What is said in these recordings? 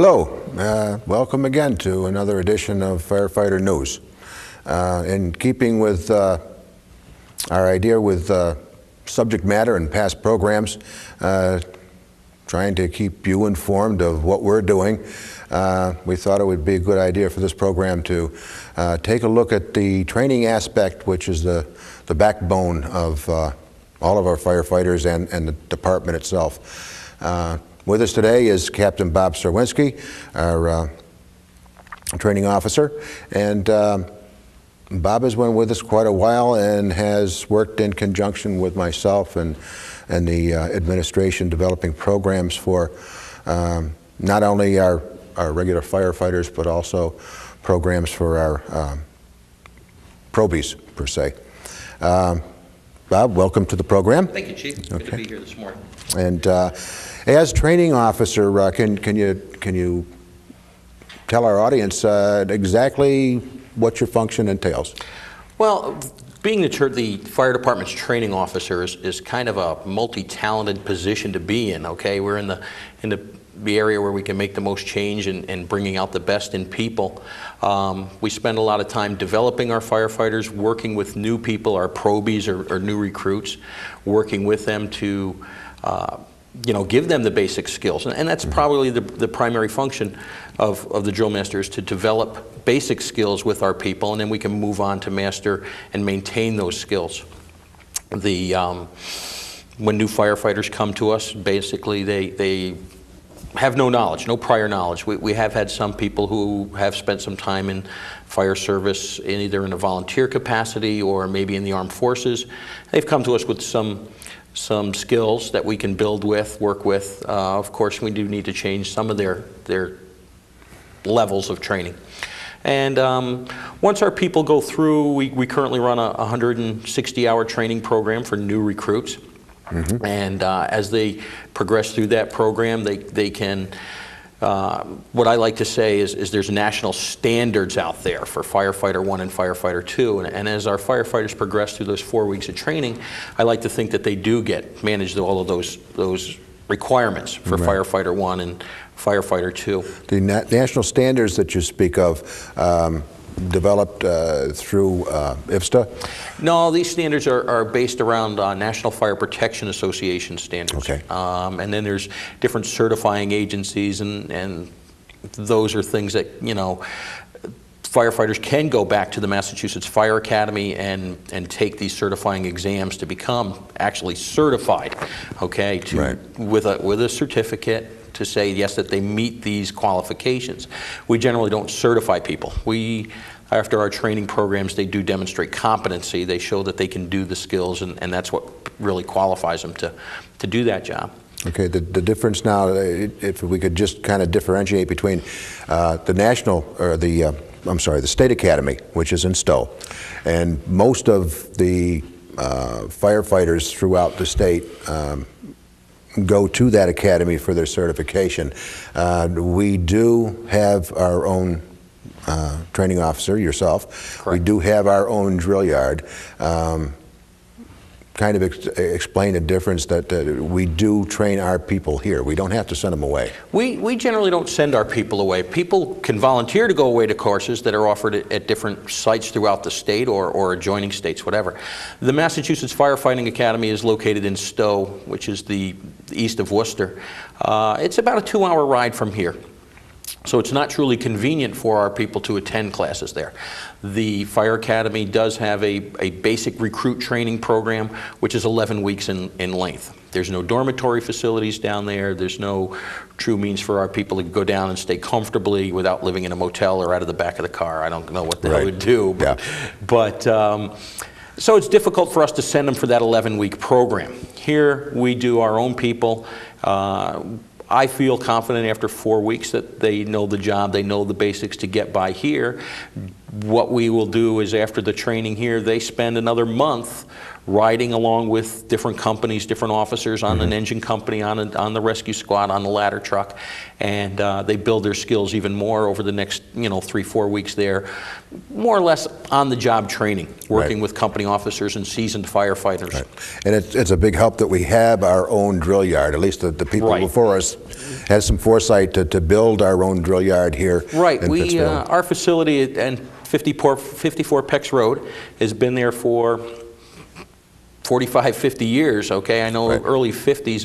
Hello, welcome again to another edition of Firefighter News. In keeping with our idea with subject matter and past programs, trying to keep you informed of what we're doing, we thought it would be a good idea for this program to take a look at the training aspect, which is the backbone of all of our firefighters and the department itself. With us today is Captain Bob Czerwinski, our training officer, and Bob has been with us quite a while and has worked in conjunction with myself and the administration developing programs for not only our regular firefighters but also programs for our probies per se. Bob, welcome to the program. Thank you, Chief. Good to be here this morning. And as training officer, can you tell our audience exactly what your function entails? Well, being the fire department's training officer is kind of a multi-talented position to be in. Okay, we're in the area where we can make the most change and bringing out the best in people. We spend a lot of time developing our firefighters, working with new people, our probies or new recruits, working with them to give them the basic skills. And that's probably the primary function of the drill master, is to develop basic skills with our people, and then we can move on to master and maintain those skills. When new firefighters come to us, basically they have no knowledge, no prior knowledge. We have had some people who have spent some time in fire service, either in a volunteer capacity or maybe in the armed forces. They've come to us with some skills that we can build with, work with. Of course, we do need to change some of their levels of training. And once our people go through, we currently run a 160-hour training program for new recruits. Mm-hmm. And as they progress through that program, they can, what I like to say is there's national standards out there for Firefighter 1 and Firefighter 2. And as our firefighters progress through those 4 weeks of training, I like to think that they do manage all of those requirements for right. Firefighter 1 and Firefighter 2. The national standards that you speak of, developed through IFSTA? No, these standards are based around National Fire Protection Association standards. Okay. And then there's different certifying agencies, and those are things that, firefighters can go back to the Massachusetts Fire Academy and take these certifying exams to become actually certified, okay, right. with a certificate to say, yes, that they meet these qualifications. We generally don't certify people. After our training programs, they do demonstrate competency. They show that they can do the skills, and that's what really qualifies them to do that job. Okay, the difference now, if we could just kind of differentiate between the national, or the state academy, which is in Stowe, and most of the firefighters throughout the state go to that academy for their certification. We do have our own training officer, yourself. Correct. We do have our own drill yard. Kind of explain the difference that we do train our people here. We don't have to send them away. We generally don't send our people away. People can volunteer to go away to courses that are offered at different sites throughout the state or adjoining states, whatever. The Massachusetts Firefighting Academy is located in Stowe, which is the east of Worcester. It's about a 2-hour ride from here. So it's not truly convenient for our people to attend classes there. The Fire Academy does have a basic recruit training program, which is 11 weeks in length. There's no dormitory facilities down there. There's no true means for our people to go down and stay comfortably without living in a motel or out of the back of the car. I don't know what the hell we'd do. But so it's difficult for us to send them for that 11-week program. Here we do our own people. I feel confident after 4 weeks that they know the job, they know the basics to get by here. What we will do is, after the training here, they spend another month riding along with different companies, different officers on an engine company, on the rescue squad, on the ladder truck, and they build their skills even more over the next 3-4 weeks there, more or less on-the-job training, working with company officers and seasoned firefighters. And it's a big help that we have our own drill yard. At least the people before us had some foresight to build our own drill yard here in Pittsfield. Our facility and 54 Pex Road has been there for 45, 50 years, okay? I know early 50s,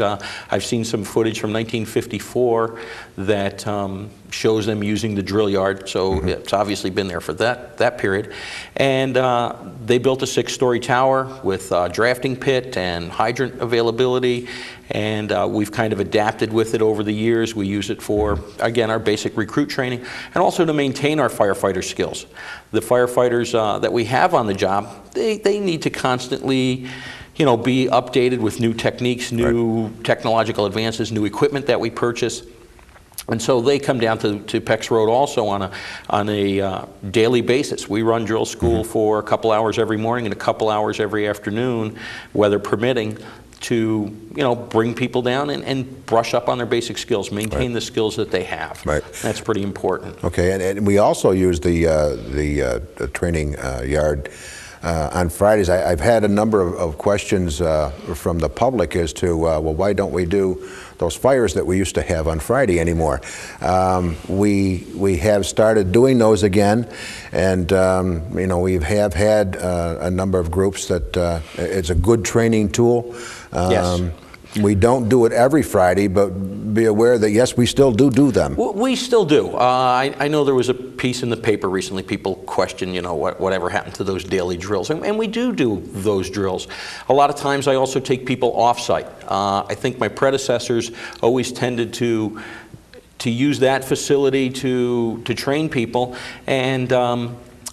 I've seen some footage from 1954 that shows them using the drill yard, so it's obviously been there for that period. And they built a 6-story tower with drafting pit and hydrant availability, and we've kind of adapted with it over the years. We use it for, again, our basic recruit training, and also to maintain our firefighter skills. The firefighters that we have on the job, they need to constantly be updated with new techniques, new technological advances, new equipment that we purchase. And so they come down to Pex Road also on a daily basis. We run drill school for a couple hours every morning and a couple hours every afternoon, weather permitting, to bring people down and brush up on their basic skills, maintain the skills that they have. That's pretty important. Okay, and we also use the training yard on Fridays. I've had a number of questions from the public as to, well, why don't we do those fires that we used to have on Friday anymore? We have started doing those again, and we have had a number of groups that it's a good training tool. We don't do it every Friday, but be aware that, yes, we still do them. We still do. I know there was a piece in the paper recently, people question, whatever happened to those daily drills. And we do those drills. A lot of times I also take people off-site. I think my predecessors always tended to use that facility to train people. And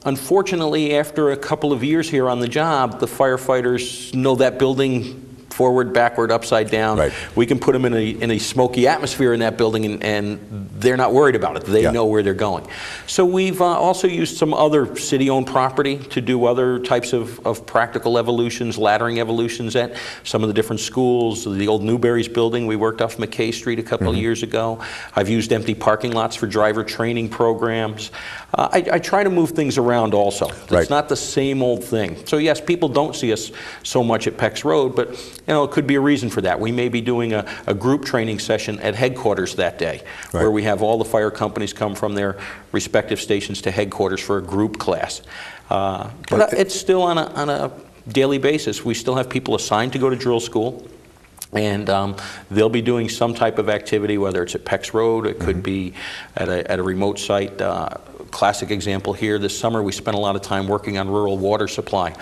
unfortunately, after a couple of years here on the job, the firefighters know that building forward, backward, upside down. We can put them in a smoky atmosphere in that building, and they're not worried about it. They know where they're going. So we've also used some other city-owned property to do other types of practical evolutions, laddering evolutions at some of the different schools. The old Newberry's building, we worked off McKay Street a couple of years ago. I've used empty parking lots for driver training programs. I try to move things around also. It's not the same old thing. So yes, people don't see us so much at Pex Road, but it could be a reason for that. We may be doing a group training session at headquarters that day, where we have all the fire companies come from their respective stations to headquarters for a group class. But it's still on a daily basis. We still have people assigned to go to drill school, and they'll be doing some type of activity, whether it's at Pex Road, it could be at a remote site. Classic example here, this summer we spent a lot of time working on rural water supply.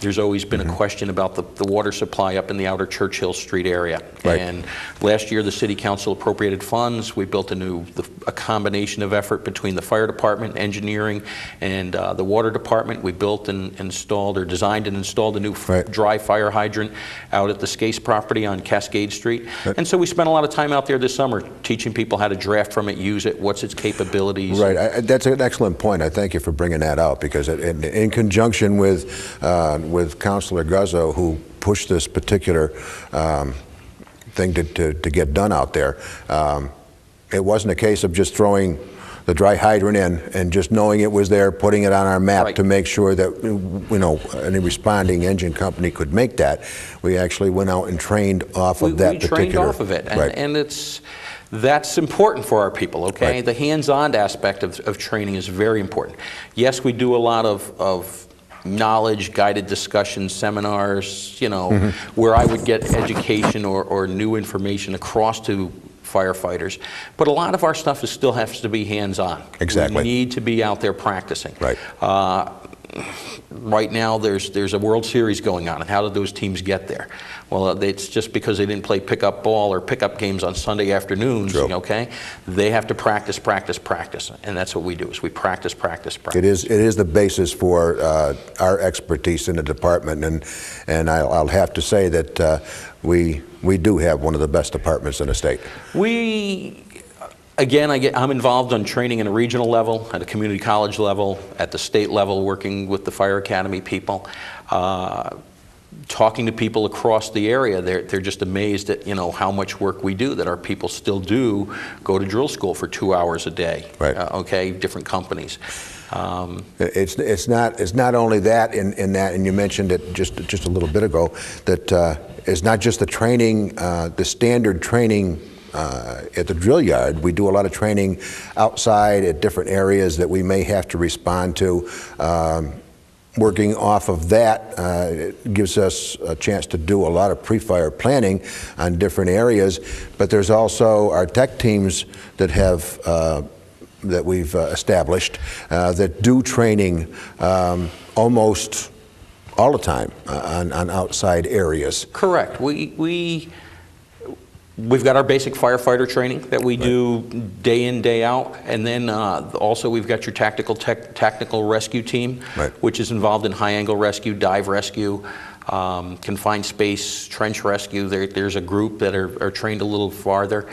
There's always been a question about the water supply up in the outer Churchill Street area. And last year the City Council appropriated funds. We built a combination of effort between the fire department, engineering, and the water department. We built and installed, or designed and installed, a new dry fire hydrant out at the Scase property on Cascade Street. And so we spent a lot of time out there this summer teaching people how to draft from it, use it, what's its capabilities. That's an excellent point. I thank you for bringing that out, because in conjunction with Councilor Guzzo, who pushed this particular thing to get done out there, it wasn't a case of just throwing the dry hydrant in and just knowing it was there, putting it on our map to make sure that any responding engine company could make that. We actually went out and trained off of that particular. We trained off of it, and that's important for our people, okay? The hands-on aspect of training is very important. Yes, we do a lot of knowledge, guided discussion, seminars, where I would get education or new information across to firefighters. But a lot of our stuff still has to be hands-on. We need to be out there practicing. Right now there's a World Series going on, and how did those teams get there? Well, it's just because they didn't play pickup ball or pickup games on Sunday afternoons, okay? They have to practice, and that's what we do, is we practice. It is the basis for our expertise in the department, and I'll have to say that we do have one of the best departments in the state. Again, I'm involved on training at a regional level, at a community college level, at the state level, working with the fire academy people. talking to people across the area, they're just amazed at, you know, how much work we do, that our people still do go to drill school for 2 hours a day. Right. Okay, different companies. It's not only that in that, and you mentioned it just a little bit ago, that it's not just the training, the standard training at the drill yard. We do a lot of training outside at different areas that we may have to respond to. Working off of that, it gives us a chance to do a lot of pre-fire planning on different areas, but there's also our tech teams that have that we've established that do training almost all the time on outside areas. Correct. We've got our basic firefighter training that we do day in, day out, and then also we've got your tactical rescue team, which is involved in high-angle rescue, dive rescue, confined space, trench rescue. There's a group that are trained a little farther.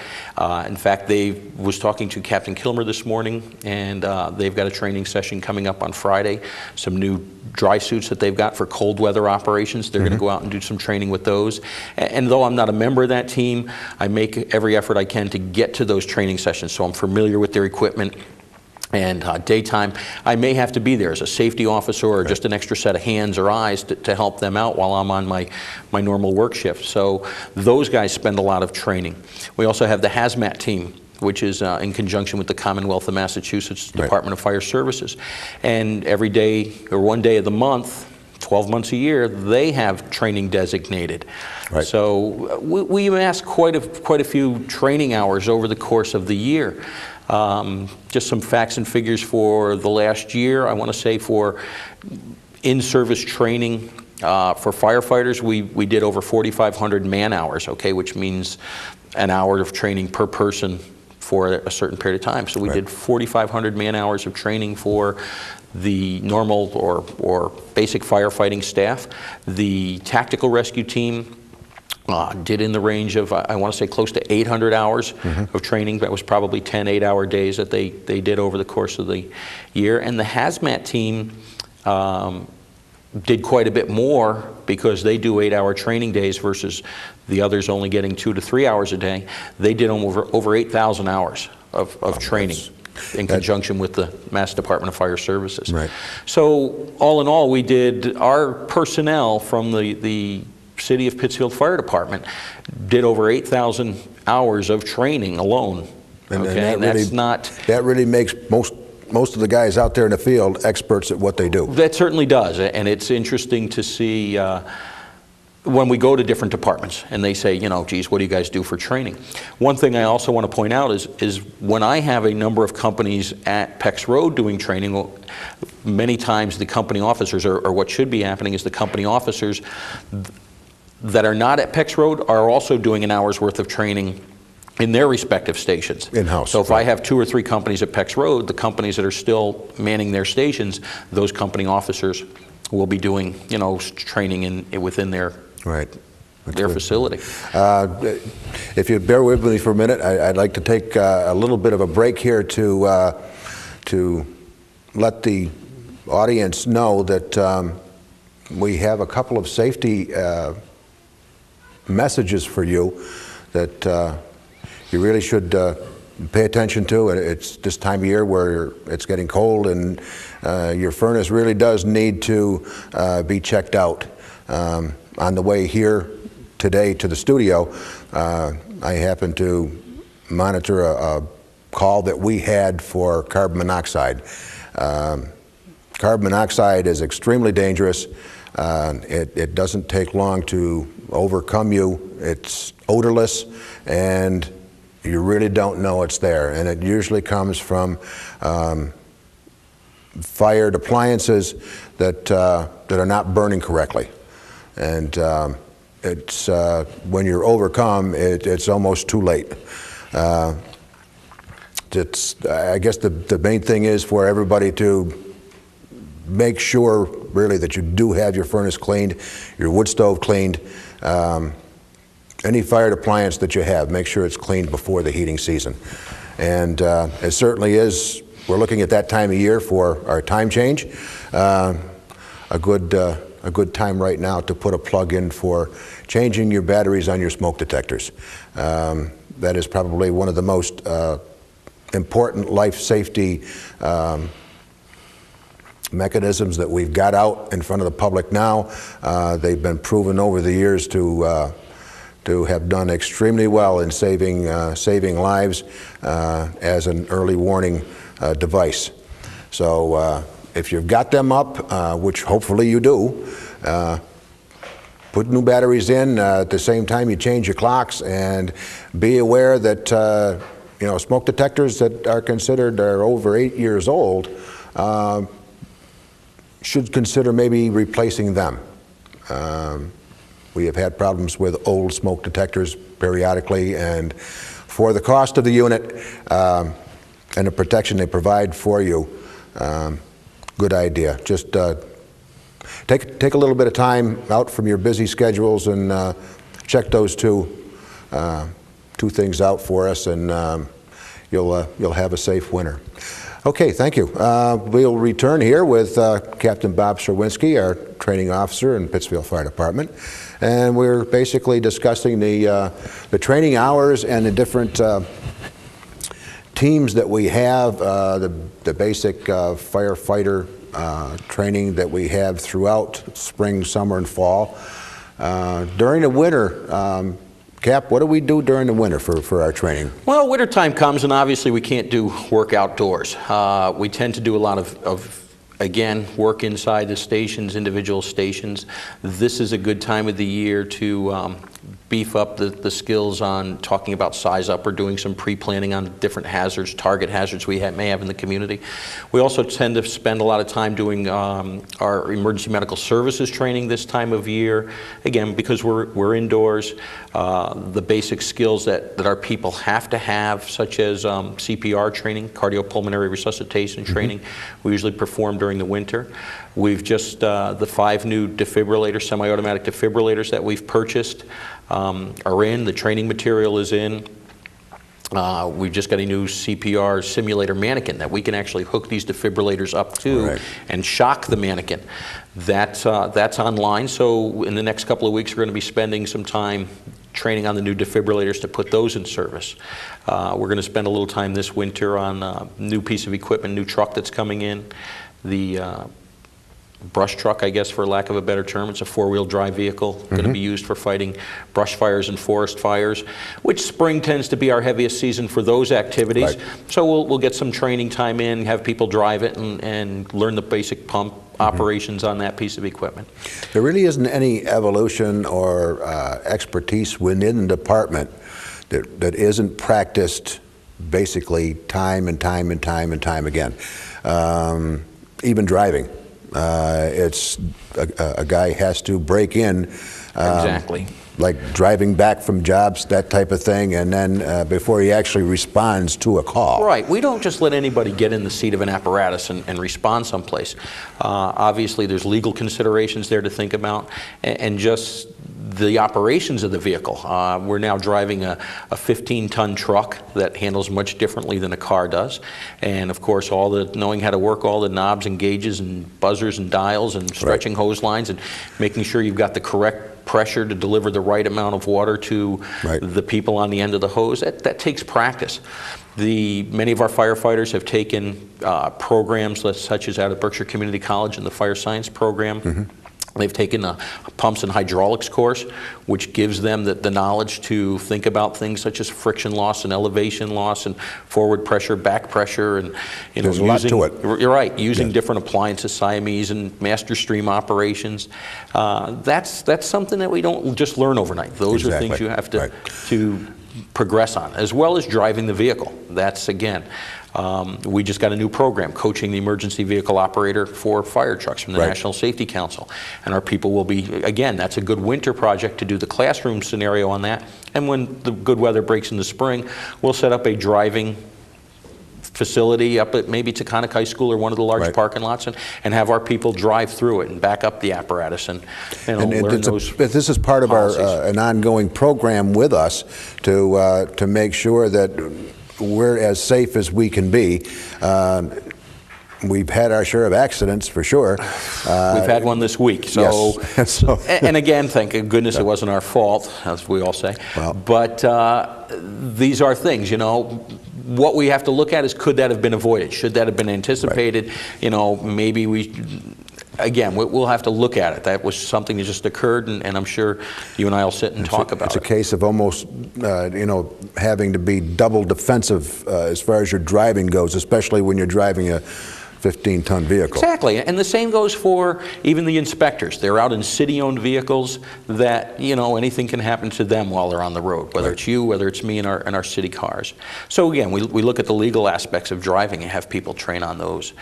In fact, was talking to Captain Kilmer this morning, and they've got a training session coming up on Friday. Some new dry suits that they've got for cold weather operations. They're going to go out and do some training with those. And though I'm not a member of that team, I make every effort I can to get to those training sessions, so I'm familiar with their equipment. And daytime, I may have to be there as a safety officer or just an extra set of hands or eyes to help them out while I'm on my normal work shift. So those guys spend a lot of training. We also have the hazmat team, which is in conjunction with the Commonwealth of Massachusetts Department of Fire Services. And every day, or one day of the month, 12 months a year, they have training designated. So we amass quite a few training hours over the course of the year. Just some facts and figures for the last year. I want to say for in-service training for firefighters, we did over 4,500 man-hours, okay, which means an hour of training per person for a certain period of time. So we did 4,500 man-hours of training for the normal or basic firefighting staff. The tactical rescue team did in the range of, I want to say, close to 800 hours of training. That was probably 10 8-hour days that they did over the course of the year. And the hazmat team did quite a bit more because they do 8-hour training days versus the others only getting 2 to 3 hours a day. They did over 8,000 hours of training in conjunction with the Mass Department of Fire Services. So all in all, we did, our personnel from the City of Pittsfield Fire Department did over 8,000 hours of training alone. And that really makes most of the guys out there in the field experts at what they do. That certainly does, and it's interesting to see when we go to different departments and they say, you know, geez, what do you guys do for training? One thing I also want to point out is when I have a number of companies at Pex Road doing training, many times the company officers, or what should be happening is the company officers that are not at Pex Road are also doing an hour's worth of training in their respective stations. In-house. So if I have 2 or 3 companies at Pex Road, the companies that are still manning their stations, those company officers will be doing, you know, training within their facility. If you bear with me for a minute, I'd like to take a little bit of a break here to let the audience know that we have a couple of safety messages for you that you really should pay attention to. It's this time of year where it's getting cold and your furnace really does need to be checked out. On the way here today to the studio, I happened to monitor a call that we had for carbon monoxide. Carbon monoxide is extremely dangerous. It doesn't take long to overcome you. It's odorless, and you really don't know it's there. And it usually comes from fired appliances that are not burning correctly. And it's when you're overcome, it's almost too late. I guess the main thing is for everybody to make sure really that you do have your furnace cleaned, your wood stove cleaned. Any fired appliance that you have, make sure it's cleaned before the heating season. And it certainly is, we're looking at that time of year for our time change. A a good time right now to put a plug in for changing your batteries on your smoke detectors. That is probably one of the most important life safety mechanisms that we've got out in front of the public now. They've been proven over the years to have done extremely well in saving lives as an early warning device. So if you've got them up, which hopefully you do, put new batteries in at the same time you change your clocks, and be aware that smoke detectors that are considered are over 8 years old should consider maybe replacing them. We have had problems with old smoke detectors periodically, and for the cost of the unit and the protection they provide for you, good idea. Just take a little bit of time out from your busy schedules and check those two things out for us, and you'll have a safe winter. Okay, thank you. We'll return here with Captain Bob Czerwinski, our training officer in Pittsfield Fire Department, and we're basically discussing the training hours and the different teams that we have, the basic firefighter training that we have throughout spring, summer, and fall. During the winter, Cap, what do we do during the winter for our training? Well, wintertime comes, and obviously we can't do work outdoors. We tend to do a lot of again, work inside the stations, individual stations. This is a good time of the year to beef up the skills on talking about size up or doing some pre-planning on different hazards, target hazards we may have in the community. We also tend to spend a lot of time doing our emergency medical services training this time of year. Again, because we're indoors, the basic skills that our people have to have, such as CPR training, cardiopulmonary resuscitation training, we usually perform during the winter. We've just, the 5 new defibrillators, semi-automatic defibrillators that we've purchased are in. The training material is in. We've just got a new CPR simulator mannequin that we can actually hook these defibrillators up to and shock the mannequin. That's online, so in the next couple of weeks we're going to be spending some time training on the new defibrillators to put those in service. We're going to spend a little time this winter on a new piece of equipment, new truck that's coming in. The brush truck, I guess, for lack of a better term. It's a 4-wheel drive vehicle, going to be used for fighting brush fires and forest fires, which spring tends to be our heaviest season for those activities. So we'll get some training time in, have people drive it, and learn the basic pump operations on that piece of equipment. There really isn't any evolution or expertise within the department that isn't practiced basically time and time and time and time again. Even driving. It's a guy has to break in, exactly, like driving back from jobs, that type of thing, and then before he actually responds to a call. Right. We don't just let anybody get in the seat of an apparatus and respond someplace. Obviously, there's legal considerations there to think about, and just the operations of the vehicle. We're now driving a 15-ton truck that handles much differently than a car does, and of course knowing how to work all the knobs and gauges and buzzers and dials and stretching hose lines and making sure you've got the correct pressure to deliver the right amount of water to the people on the end of the hose. That takes practice. Many of our firefighters have taken programs such as out of Berkshire Community College in the fire science program. They've taken a pumps and hydraulics course, which gives them the knowledge to think about things such as friction loss and elevation loss and forward pressure, back pressure, and there's a lot to it. You're right, using different appliances, Siamese and master stream operations. That's something that we don't just learn overnight. Those are things you have to progress on, as well as driving the vehicle. That's, again, we just got a new program, coaching the emergency vehicle operator for fire trucks from the National Safety Council. And our people will be, again, that's a good winter project to do the classroom scenario on that. And when the good weather breaks in the spring, we'll set up a driving facility up at maybe Taconic High School or one of the large parking lots and have our people drive through it and back up the apparatus and learn those this is part policies. Of an ongoing program with us to make sure that we're as safe as we can be. we've had our share of accidents for sure. We've had one this week. So, yes. So and again, thank goodness it wasn't our fault, as we all say. Well, but these are things, you know. What we have to look at is, could that have been avoided? Should that have been anticipated? Right. You know, maybe we. Again, we'll have to look at it. That was something that just occurred, and I'm sure you and I will sit and talk about it. It's a case of almost, you know, having to be double defensive as far as your driving goes, especially when you're driving a 15-ton vehicle. Exactly, and the same goes for even the inspectors. They're out in city-owned vehicles that, you know, anything can happen to them while they're on the road, whether it's you, whether it's me in our city cars. So again, we look at the legal aspects of driving and have people train on those.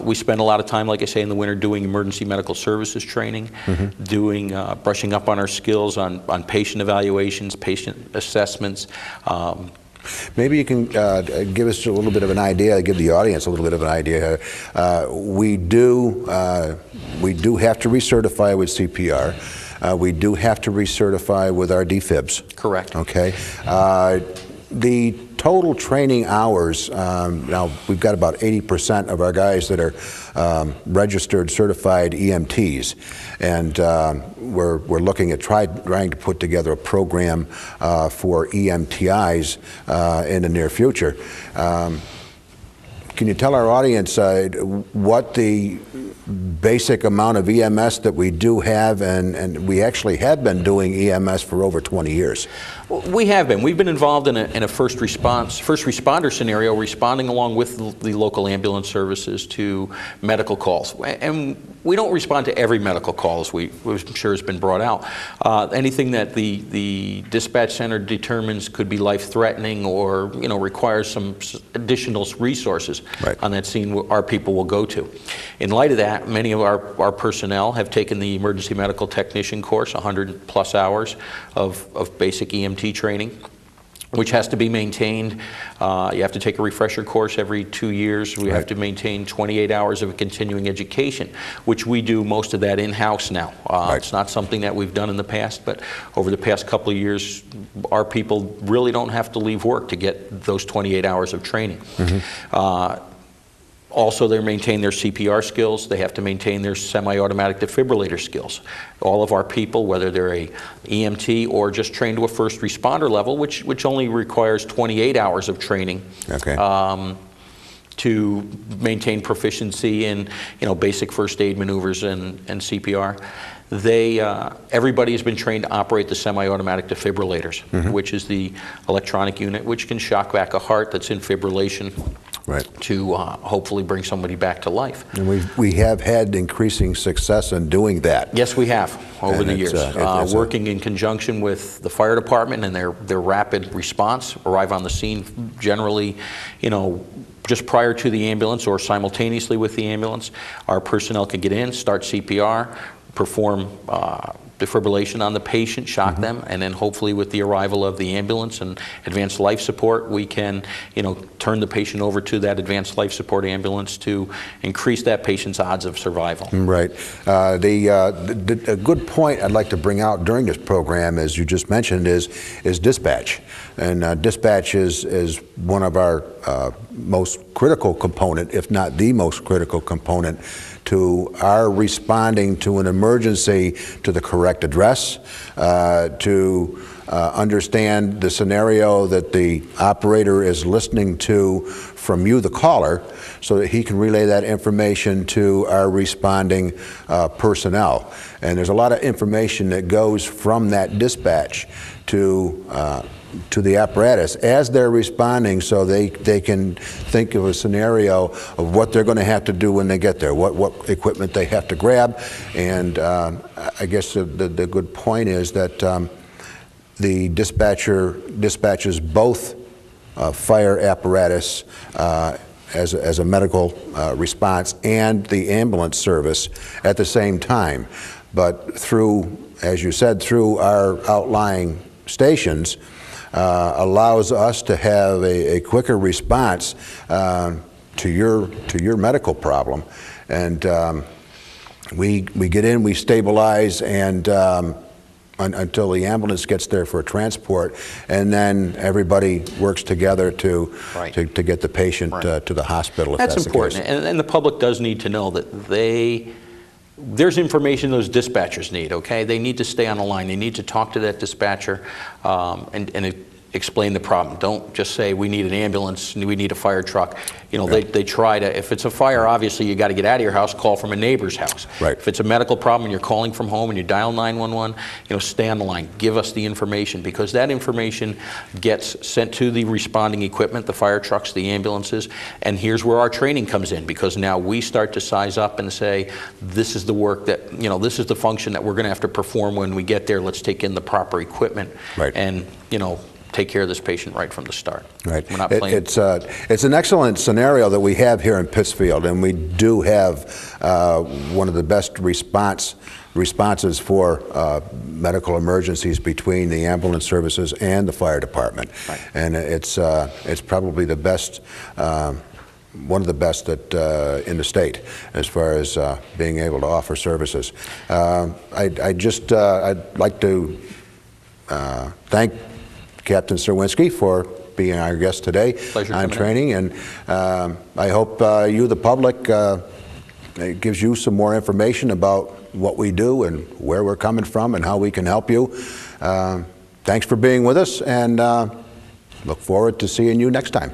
We spend a lot of time, like I say, in the winter doing emergency medical services training, doing brushing up on our skills on patient evaluations, patient assessments. Maybe you can give us a little bit of an idea, give the audience a little bit of an idea. We do have to recertify with CPR. We do have to recertify with our defibs. Correct. Okay. The total training hours, now we've got about 80% of our guys that are registered certified EMTs, and we're looking at trying to put together a program for EMTIs in the near future. Can you tell our audience what the basic amount of EMS that we do have, and we actually have been doing EMS for over 20 years? We have been. We've been involved in a first responder scenario, responding along with the local ambulance services to medical calls. And we don't respond to every medical call, as I'm sure has been brought out. Anything that the dispatch center determines could be life-threatening or, you know, requires some additional resources on that scene, our people will go to. In light of that, many of our personnel have taken the emergency medical technician course, 100+ hours of basic EMT training, which has to be maintained. You have to take a refresher course every 2 years. We have to maintain 28 hours of continuing education, which we do most of that in-house now. It's not something that we've done in the past, but over the past couple of years, our people really don't have to leave work to get those 28 hours of training. Also, they maintain their CPR skills. They have to maintain their semi-automatic defibrillator skills. All of our people, whether they're a EMT or just trained to a first responder level, which only requires 28 hours of training to maintain proficiency in, you know, basic first aid maneuvers and CPR. Everybody has been trained to operate the semi-automatic defibrillators, which is the electronic unit which can shock back a heart that's in fibrillation to hopefully bring somebody back to life. And we have had increasing success in doing that. Yes, we have over the years. Working in conjunction with the fire department and their rapid response, arrive on the scene generally, you know, just prior to the ambulance or simultaneously with the ambulance. Our personnel can get in, start CPR, perform defibrillation on the patient, shock them, and then hopefully with the arrival of the ambulance and advanced life support, we can, you know, turn the patient over to that advanced life support ambulance to increase that patient's odds of survival. Right. A good point I'd like to bring out during this program, as you just mentioned, is dispatch. And dispatch is one of our most critical component, if not the most critical component, to our responding to an emergency to the correct address, to understand the scenario that the operator is listening to from you, the caller, so that he can relay that information to our responding personnel. And there's a lot of information that goes from that dispatch to the apparatus as they're responding, so they can think of a scenario of what they're going to have to do when they get there, what equipment they have to grab. And I guess the good point is that the dispatcher dispatches both fire apparatus as a medical response and the ambulance service at the same time. But through, as you said, through our outlying stations, allows us to have a quicker response to your medical problem. And we get in, we stabilize, and until the ambulance gets there for transport, and then everybody works together to Right. to get the patient Right. to the hospital. If That's that's important, the case. and the public does need to know that there's information those dispatchers need, okay? They need to stay on the line. They need to talk to that dispatcher and explain the problem. Don't just say, we need an ambulance, we need a fire truck. You know, Right. they try to, if it's a fire, obviously you got to get out of your house, call from a neighbor's house. Right. If it's a medical problem and you're calling from home and you dial 911, you know, stay on the line. Give us the information, because that information gets sent to the responding equipment, the fire trucks, the ambulances, and here's where our training comes in, because now we start to size up and say, this is the work that, you know, this is the function that we're going to have to perform when we get there. Let's take in the proper equipment. Right. And, you know, take care of this patient right from the start. Right. We're not playing. It's an excellent scenario that we have here in Pittsfield, and we do have one of the best responses for medical emergencies between the ambulance services and the fire department. Right. And it's probably the best. One of the best that in the state as far as being able to offer services. I'd like to thank Captain Czerwinski for being our guest today Pleasure on coming training, and I hope you, the public, it gives you some more information about what we do and where we're coming from and how we can help you. Thanks for being with us, and look forward to seeing you next time.